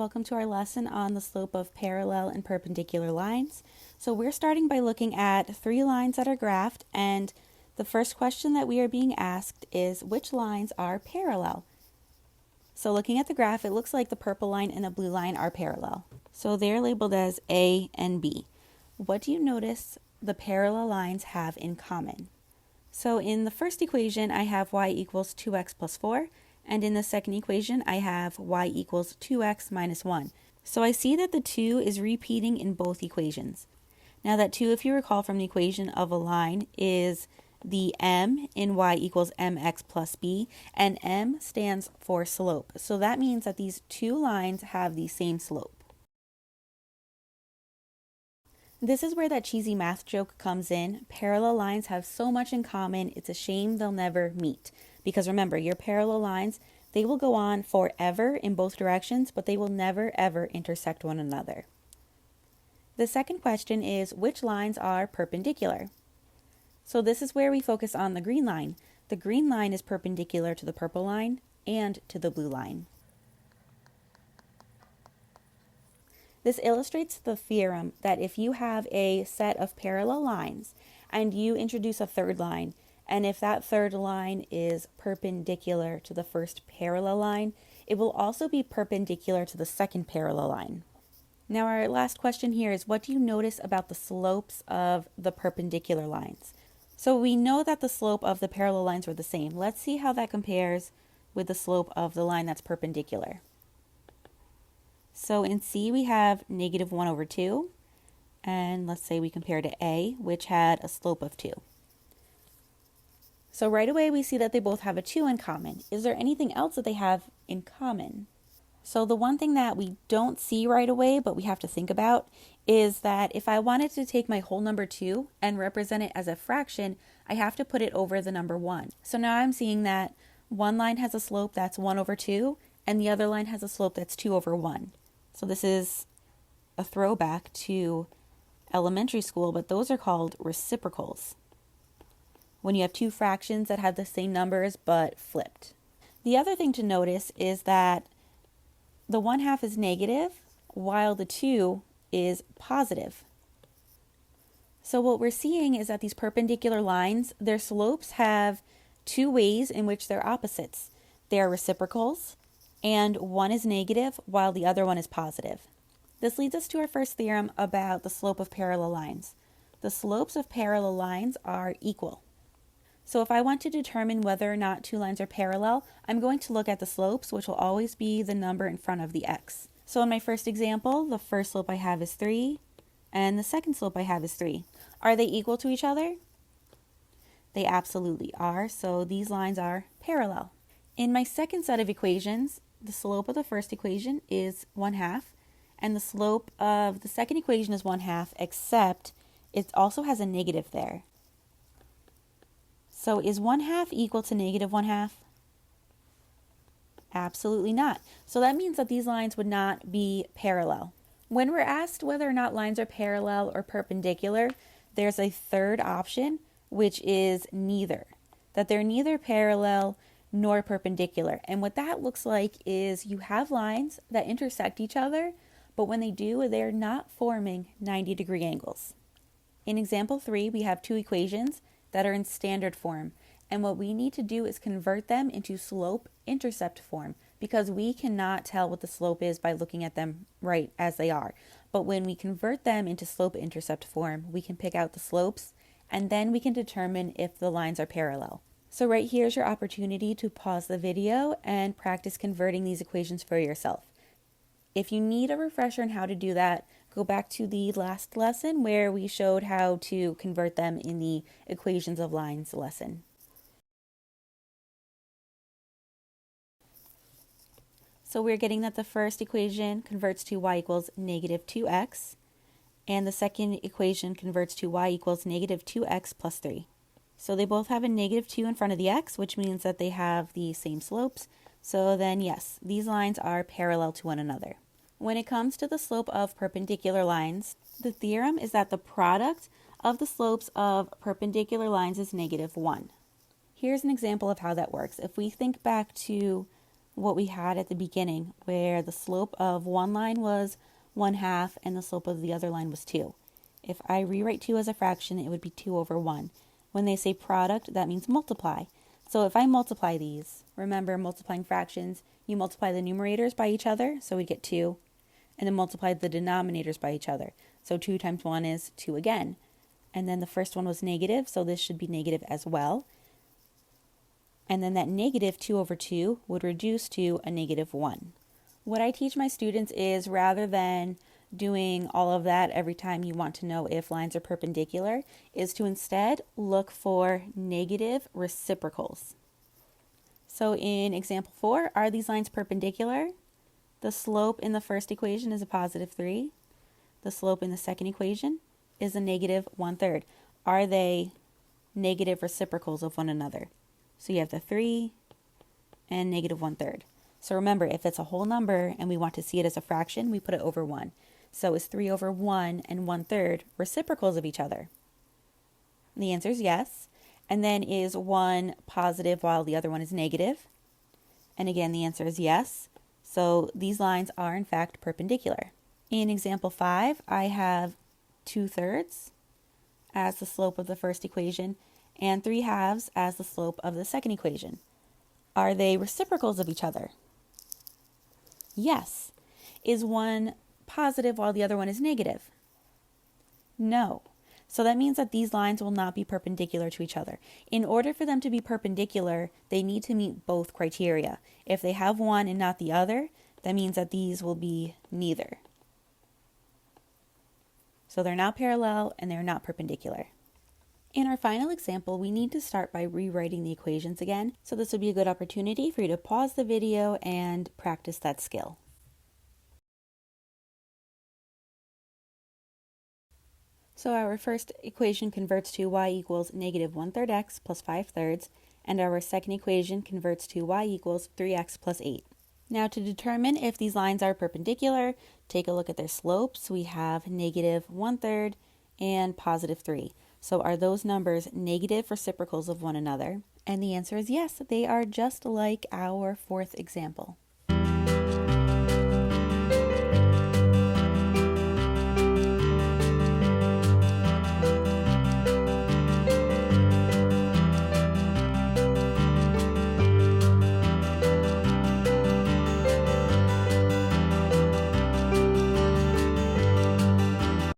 welcome to our lesson on the slope of parallel and perpendicular lines. So we're starting by looking at three lines that are graphed, and the first question that we are being asked is which lines are parallel? So looking at the graph, it looks like the purple line and the blue line are parallel. So they're labeled as A and B. What do you notice the parallel lines have in common? So in the first equation, I have y equals 2x plus 4. And in the second equation, I have y equals 2x minus 1. So I see that the 2 is repeating in both equations. Now that 2, if you recall from the equation of a line, is the m in y equals mx plus b, and m stands for slope. So that means that these two lines have the same slope. This is where that cheesy math joke comes in. Parallel lines have so much in common, it's a shame they'll never meet. Because remember, your parallel lines, they will go on forever in both directions, but they will never ever intersect one another. The second question is, which lines are perpendicular? So this is where we focus on the green line. The green line is perpendicular to the purple line and to the blue line. This illustrates the theorem that if you have a set of parallel lines and you introduce a third line, and if that third line is perpendicular to the first parallel line, it will also be perpendicular to the second parallel line. Now our last question here is, what do you notice about the slopes of the perpendicular lines? So we know that the slope of the parallel lines were the same. Let's see how that compares with the slope of the line that's perpendicular. So in C we have negative 1 over 2, and let's say we compare to A, which had a slope of 2. So right away we see that they both have a 2 in common. Is there anything else that they have in common? So the one thing that we don't see right away but we have to think about is that if I wanted to take my whole number 2 and represent it as a fraction, I have to put it over the number 1. So now I'm seeing that one line has a slope that's 1 over 2 and the other line has a slope that's 2 over 1. So this is a throwback to elementary school, but those are called reciprocals, when you have two fractions that have the same numbers but flipped. The other thing to notice is that the 1/2 is negative while the 2 is positive. So what we're seeing is that these perpendicular lines, their slopes have two ways in which they're opposites. They are reciprocals, and one is negative while the other one is positive. This leads us to our first theorem about the slope of parallel lines. The slopes of parallel lines are equal. So if I want to determine whether or not two lines are parallel, I'm going to look at the slopes, which will always be the number in front of the x. So in my first example, the first slope I have is 3, and the second slope I have is 3. Are they equal to each other? They absolutely are, so these lines are parallel. In my second set of equations, the slope of the first equation is 1/2, and the slope of the second equation is 1/2, except it also has a negative there. So is 1/2 equal to negative 1/2? Absolutely not. So that means that these lines would not be parallel. When we're asked whether or not lines are parallel or perpendicular, there's a third option, which is neither. That they're neither parallel nor perpendicular. And what that looks like is you have lines that intersect each other, but when they do, they're not forming 90-degree angles. In example 3, we have two equations that are in standard form, and what we need to do is convert them into slope-intercept form, because we cannot tell what the slope is by looking at them right as they are. But when we convert them into slope-intercept form, we can pick out the slopes, and then we can determine if the lines are parallel. So right here is your opportunity to pause the video and practice converting these equations for yourself. If you need a refresher on how to do that, go back to the last lesson where we showed how to convert them in the equations of lines lesson. So we're getting that the first equation converts to y equals negative 2x, and the second equation converts to y equals negative 2x plus 3. So they both have a negative 2 in front of the x, which means that they have the same slopes. So then yes, these lines are parallel to one another. When it comes to the slope of perpendicular lines, the theorem is that the product of the slopes of perpendicular lines is negative 1. Here's an example of how that works. If we think back to what we had at the beginning, where the slope of one line was 1/2 and the slope of the other line was 2. If I rewrite 2 as a fraction, it would be 2 over 1. When they say product, that means multiply. So if I multiply these, remember multiplying fractions, you multiply the numerators by each other, so we get 2, and then multiply the denominators by each other. So 2 times 1 is 2 again. And then the first one was negative, so this should be negative as well. And then that negative 2 over 2 would reduce to a negative 1. What I teach my students is, rather than doing all of that every time you want to know if lines are perpendicular, is to instead look for negative reciprocals. So in example 4, are these lines perpendicular? The slope in the first equation is a positive 3. The slope in the second equation is a negative 1/3. Are they negative reciprocals of one another? So you have the 3 and negative 1/3. So remember, if it's a whole number and we want to see it as a fraction, we put it over 1. So is 3 over 1 and 1/3 reciprocals of each other? And the answer is yes. And then is one positive while the other one is negative? And again, the answer is yes. So these lines are in fact perpendicular. In example 5, I have 2/3 as the slope of the first equation and 3/2 as the slope of the second equation. Are they reciprocals of each other? Yes. Is one positive while the other one is negative? No. So that means that these lines will not be perpendicular to each other. In order for them to be perpendicular, they need to meet both criteria. If they have one and not the other, that means that these will be neither. So they're not parallel and they're not perpendicular. In our final example, we need to start by rewriting the equations again. So this would be a good opportunity for you to pause the video and practice that skill. So our first equation converts to y equals negative 1/3 x plus 5/3, and our second equation converts to y equals 3x plus 8. Now to determine if these lines are perpendicular, take a look at their slopes. We have negative 1/3 and positive 3. So are those numbers negative reciprocals of one another? And the answer is yes, they are, just like our fourth example.